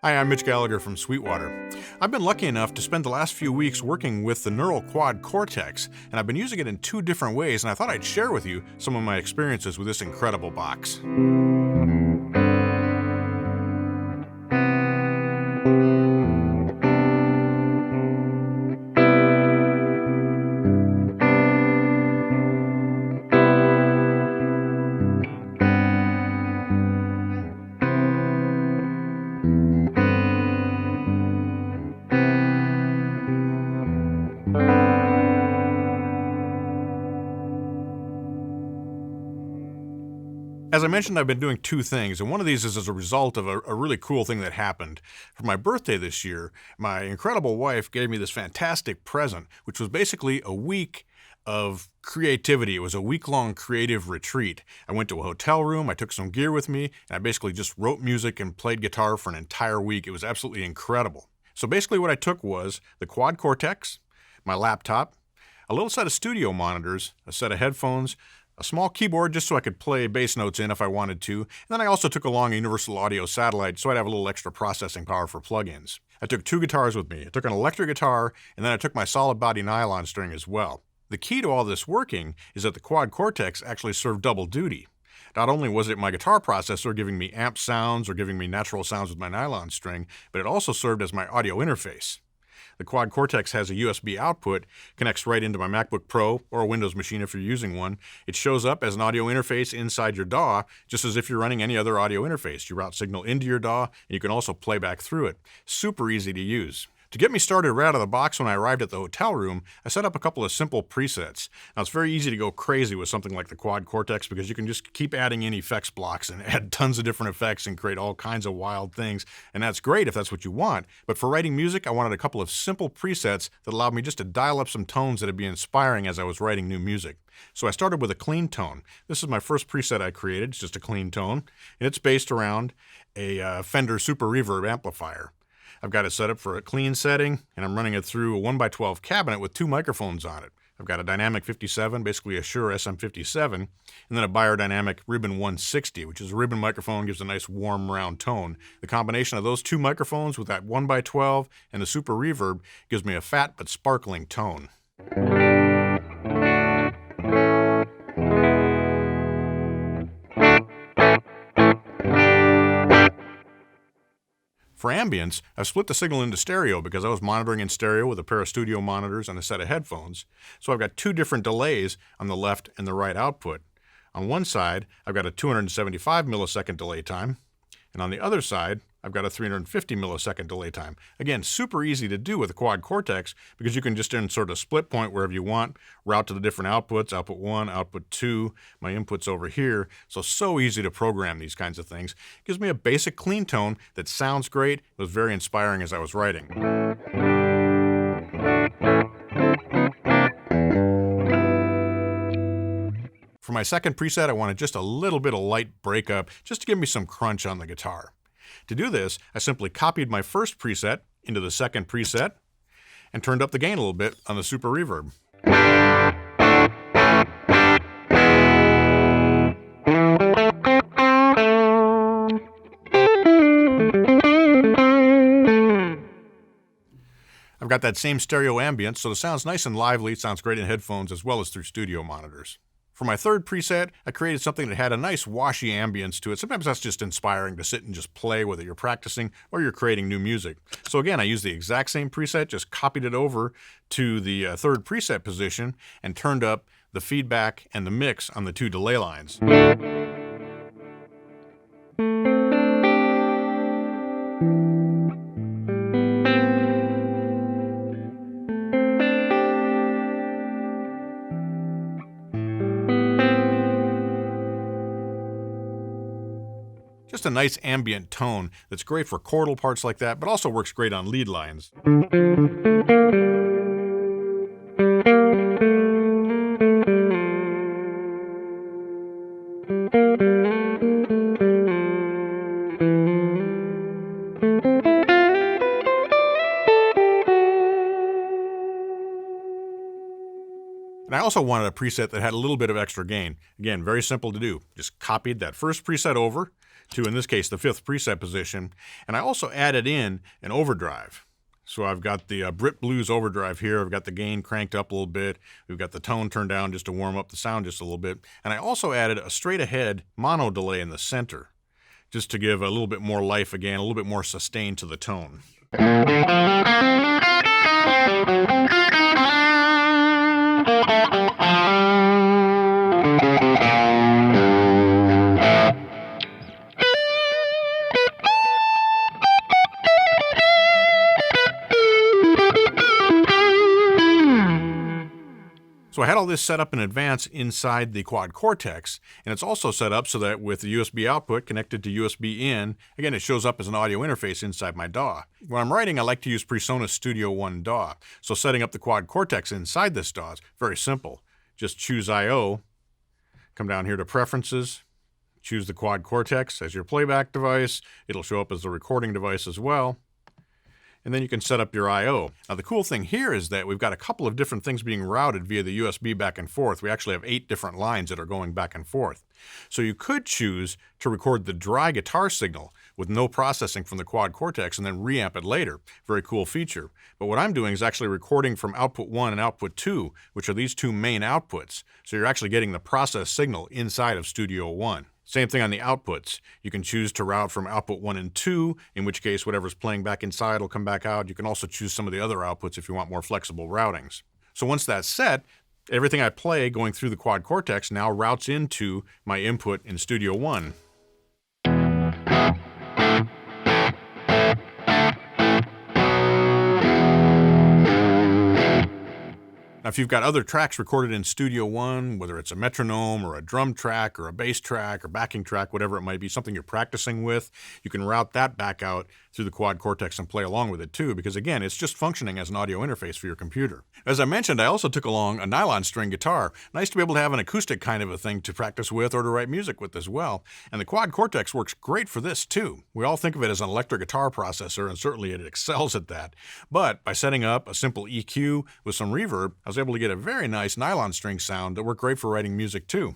Hi, I'm Mitch Gallagher from Sweetwater. I've been lucky enough to spend the last few weeks working with the Neural Quad Cortex, and I've been using it in two different ways, and I thought I'd share with you some of my experiences with this incredible box. As I mentioned, I've been doing two things, and one of these is as a result of a really cool thing that happened. For my birthday this year, my incredible wife gave me this fantastic present, which was basically a week of creativity. It was a week-long creative retreat. I went to a hotel room, I took some gear with me, and I basically just wrote music and played guitar for an entire week. It was absolutely incredible. So basically what I took was the Quad Cortex, my laptop, a little set of studio monitors, a set of headphones, a small keyboard just so I could play bass notes in if I wanted to, and then I also took along a universal audio satellite so I'd have a little extra processing power for plugins. I took two guitars with me. I took an electric guitar, and then I took my solid body nylon string as well. The key to all this working is that the Quad Cortex actually served double duty. Not only was it my guitar processor giving me amp sounds or giving me natural sounds with my nylon string, but it also served as my audio interface. The Quad Cortex has a USB output, connects right into my MacBook Pro or a Windows machine if you're using one. It shows up as an audio interface inside your DAW, just as if you're running any other audio interface. You route signal into your DAW, and you can also play back through it. Super easy to use. To get me started right out of the box when I arrived at the hotel room, I set up a couple of simple presets. Now, it's very easy to go crazy with something like the Quad Cortex because you can just keep adding in effects blocks and add tons of different effects and create all kinds of wild things, and that's great if that's what you want. But for writing music, I wanted a couple of simple presets that allowed me just to dial up some tones that'd be inspiring as I was writing new music. So I started with a clean tone. This is my first preset I created. It's just a clean tone, and it's based around a Fender Super Reverb amplifier. I've got it set up for a clean setting, and I'm running it through a 1x12 cabinet with two microphones on it. I've got a Dynamic 57, basically a Shure SM57, and then a Beyerdynamic Ribbon 160, which is a ribbon microphone, gives a nice warm round tone. The combination of those two microphones with that 1x12 and the Super Reverb gives me a fat but sparkling tone. For ambience, I've split the signal into stereo because I was monitoring in stereo with a pair of studio monitors and a set of headphones. So I've got two different delays on the left and the right output. On one side, I've got a 275 millisecond delay time, and on the other side, I've got a 350 millisecond delay time. Again, super easy to do with the Quad Cortex because you can just insert a split point wherever you want, route to the different outputs, output 1, output 2, my input's over here. So easy to program these kinds of things. It gives me a basic clean tone that sounds great. It was very inspiring as I was writing. For my second preset, I wanted just a little bit of light breakup, just to give me some crunch on the guitar. To do this, I simply copied my first preset into the second preset and turned up the gain a little bit on the Super Reverb. I've got that same stereo ambience, so the sound's nice and lively. It sounds great in headphones as well as through studio monitors. For my third preset, I created something that had a nice washy ambience to it. Sometimes that's just inspiring to sit and just play, whether you're practicing or you're creating new music. So again, I used the exact same preset, just copied it over to the third preset position and turned up the feedback and the mix on the two delay lines. Just a nice ambient tone that's great for chordal parts like that, but also works great on lead lines. And I also wanted a preset that had a little bit of extra gain. Again, very simple to do. Just copied that first preset over, to, in this case, the 5th preset position. And I also added in an overdrive. So I've got the Brit Blues overdrive here. I've got the gain cranked up a little bit. We've got the tone turned down just to warm up the sound just a little bit. And I also added a straight ahead mono delay in the center, just to give a little bit more life again, a little bit more sustain to the tone. So I had all this set up in advance inside the quad Cortex, and it's also set up so that with the USB output connected to USB in, again, it shows up as an audio interface inside my DAW. When I'm writing, I like to use PreSonus Studio One DAW. So setting up the quad Cortex inside this DAW is very simple. Just choose I/O, come down here to Preferences, choose the quad Cortex as your playback device. It'll show up as the recording device as well. And then you can set up your I/O. Now the cool thing here is that we've got a couple of different things being routed via the USB back and forth. We actually have 8 different lines that are going back and forth. So you could choose to record the dry guitar signal with no processing from the quad Cortex and then reamp it later. Very cool feature. But what I'm doing is actually recording from output 1 and output 2, which are these 2 main outputs. So you're actually getting the process signal inside of Studio One. Same thing on the outputs. You can choose to route from output 1 and 2, in which case whatever's playing back inside will come back out. You can also choose some of the other outputs if you want more flexible routings. So once that's set, everything I play going through the quad Cortex now routes into my input in Studio One. Now, if you've got other tracks recorded in Studio One, whether it's a metronome or a drum track or a bass track or backing track, whatever it might be, something you're practicing with, you can route that back out through the quad Cortex and play along with it too, because again, it's just functioning as an audio interface for your computer. As I mentioned, I also took along a nylon-string guitar. Nice to be able to have an acoustic kind of a thing to practice with or to write music with as well. And the quad Cortex works great for this too. We all think of it as an electric guitar processor, and certainly it excels at that. But by setting up a simple EQ with some reverb, I was able to get a very nice nylon string sound that worked great for writing music too.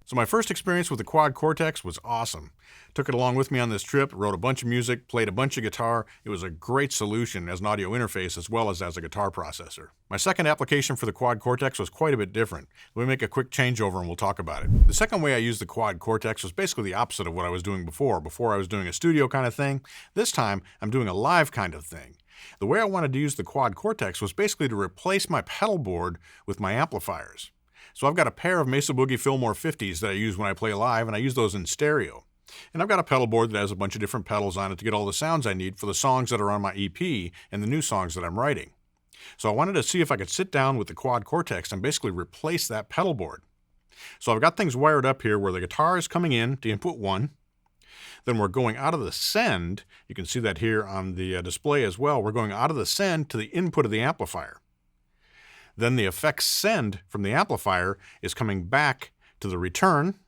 So my first experience with the quad Cortex was awesome. Took it along with me on this trip, wrote a bunch of music, played a bunch of guitar. It was a great solution as an audio interface as well as a guitar processor. My second application for the quad Cortex was quite a bit different. Let me make a quick changeover and we'll talk about it. The second way I used the quad Cortex was basically the opposite of what I was doing before. Before I was doing a studio kind of thing. This time I'm doing a live kind of thing. The way I wanted to use the quad Cortex was basically to replace my pedal board with my amplifiers. So I've got a pair of Mesa Boogie Fillmore 50s that I use when I play live, and I use those in stereo. And I've got a pedal board that has a bunch of different pedals on it to get all the sounds I need for the songs that are on my EP and the new songs that I'm writing. So I wanted to see if I could sit down with the quad Cortex and basically replace that pedal board. So I've got things wired up here where the guitar is coming in to input 1. Then we're going out of the send. You can see that here on the display as well. We're going out of the send to the input of the amplifier. Then the effects send from the amplifier is coming back to the return.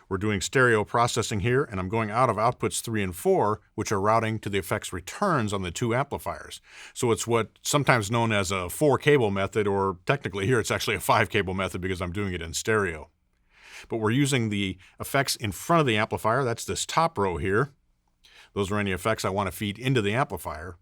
We're doing stereo processing here, and I'm going out of outputs 3 and 4, which are routing to the effects returns on the 2 amplifiers. So it's what's sometimes known as a 4-cable method, or technically here it's actually a 5-cable method because I'm doing it in stereo. But we're using the effects in front of the amplifier. That's this top row here. Those are any effects I want to feed into the amplifier.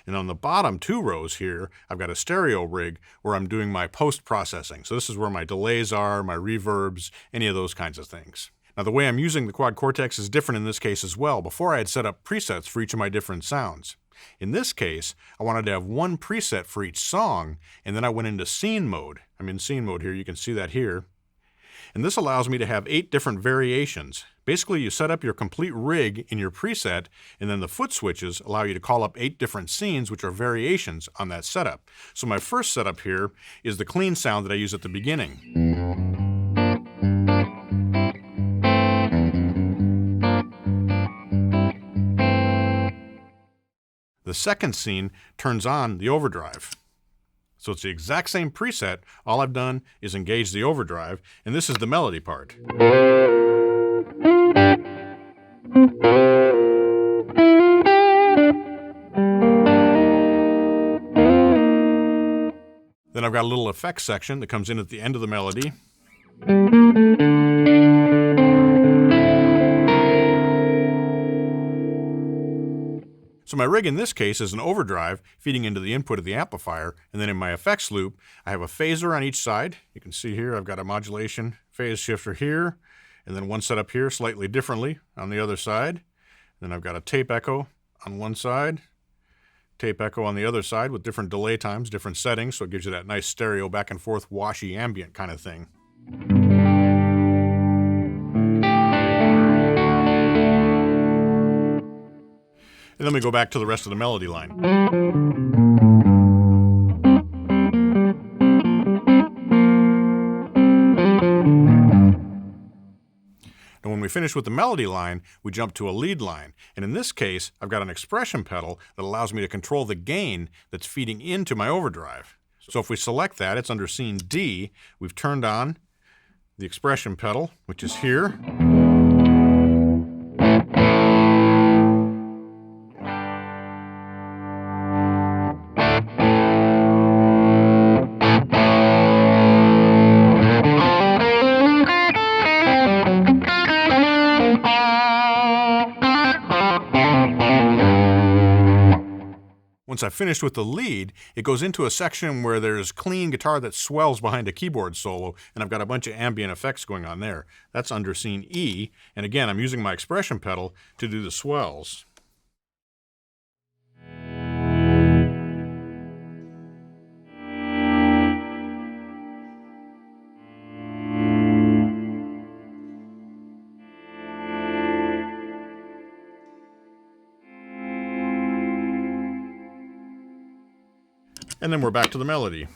And on the bottom 2 rows here, I've got a stereo rig where I'm doing my post-processing. So this is where my delays are, my reverbs, any of those kinds of things. Now the way I'm using the quad Cortex is different in this case as well. Before I had set up presets for each of my different sounds. In this case, I wanted to have one preset for each song, and then I went into scene mode. I'm in scene mode here, you can see that here. And this allows me to have 8 different variations. Basically, you set up your complete rig in your preset, and then the foot switches allow you to call up 8 different scenes, which are variations on that setup. So my first setup here is the clean sound that I use at the beginning. The second scene turns on the overdrive. So it's the exact same preset. All I've done is engage the overdrive, and this is the melody part. Then I've got a little effects section that comes in at the end of the melody. So my rig in this case is an overdrive feeding into the input of the amplifier, and then in my effects loop, I have a phaser on each side. You can see here I've got a modulation phase shifter here, and then one set up here slightly differently on the other side. Then I've got a tape echo on one side, tape echo on the other side with different delay times, different settings, so it gives you that nice stereo back and forth washy ambient kind of thing. And then we go back to the rest of the melody line. And when we finish with the melody line, we jump to a lead line. And in this case, I've got an expression pedal that allows me to control the gain that's feeding into my overdrive. So if we select that, it's under scene D. We've turned on the expression pedal, which is here. Once I've finished with the lead, it goes into a section where there's clean guitar that swells behind a keyboard solo, and I've got a bunch of ambient effects going on there. That's under scene E, and again, I'm using my expression pedal to do the swells. And then we're back to the melody.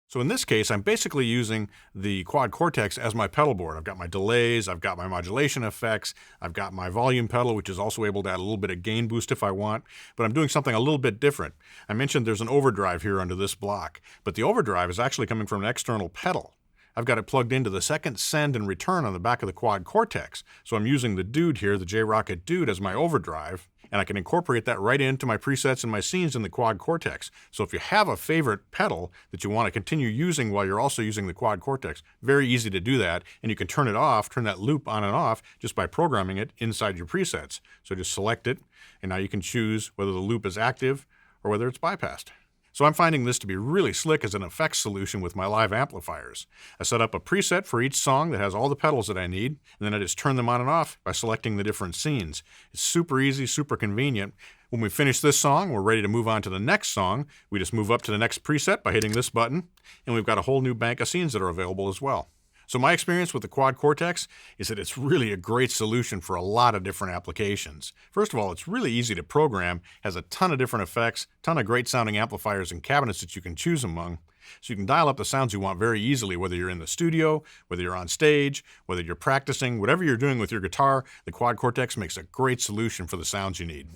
So in this case, I'm basically using the Quad Cortex as my pedal board. I've got my delays, I've got my modulation effects, I've got my volume pedal, which is also able to add a little bit of gain boost if I want, but I'm doing something a little bit different. I mentioned there's an overdrive here under this block, but the overdrive is actually coming from an external pedal. I've got it plugged into the second send and return on the back of the Quad Cortex. So I'm using the Dude here, the J-Rocket Dude, as my overdrive, and I can incorporate that right into my presets and my scenes in the Quad Cortex. So if you have a favorite pedal that you want to continue using while you're also using the Quad Cortex, very easy to do that, and you can turn it off, turn that loop on and off just by programming it inside your presets. So just select it, and now you can choose whether the loop is active or whether it's bypassed. So I'm finding this to be really slick as an effects solution with my live amplifiers. I set up a preset for each song that has all the pedals that I need, and then I just turn them on and off by selecting the different scenes. It's super easy, super convenient. When we finish this song, we're ready to move on to the next song. We just move up to the next preset by hitting this button, and we've got a whole new bank of scenes that are available as well. So my experience with the Quad Cortex is that it's really a great solution for a lot of different applications. First of all, it's really easy to program, has a ton of different effects, ton of great sounding amplifiers and cabinets that you can choose among. So you can dial up the sounds you want very easily, whether you're in the studio, whether you're on stage, whether you're practicing, whatever you're doing with your guitar, the Quad Cortex makes a great solution for the sounds you need.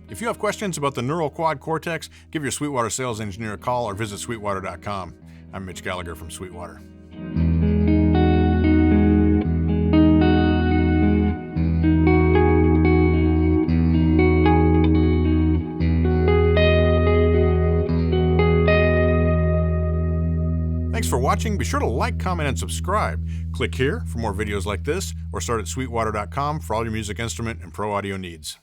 If you have questions about the Neural Quad Cortex, give your Sweetwater sales engineer a call or visit sweetwater.com. I'm Mitch Gallagher from Sweetwater. Thanks for watching. Be sure to like, comment, and subscribe. Click here for more videos like this, or start at sweetwater.com for all your music instrument and pro audio needs.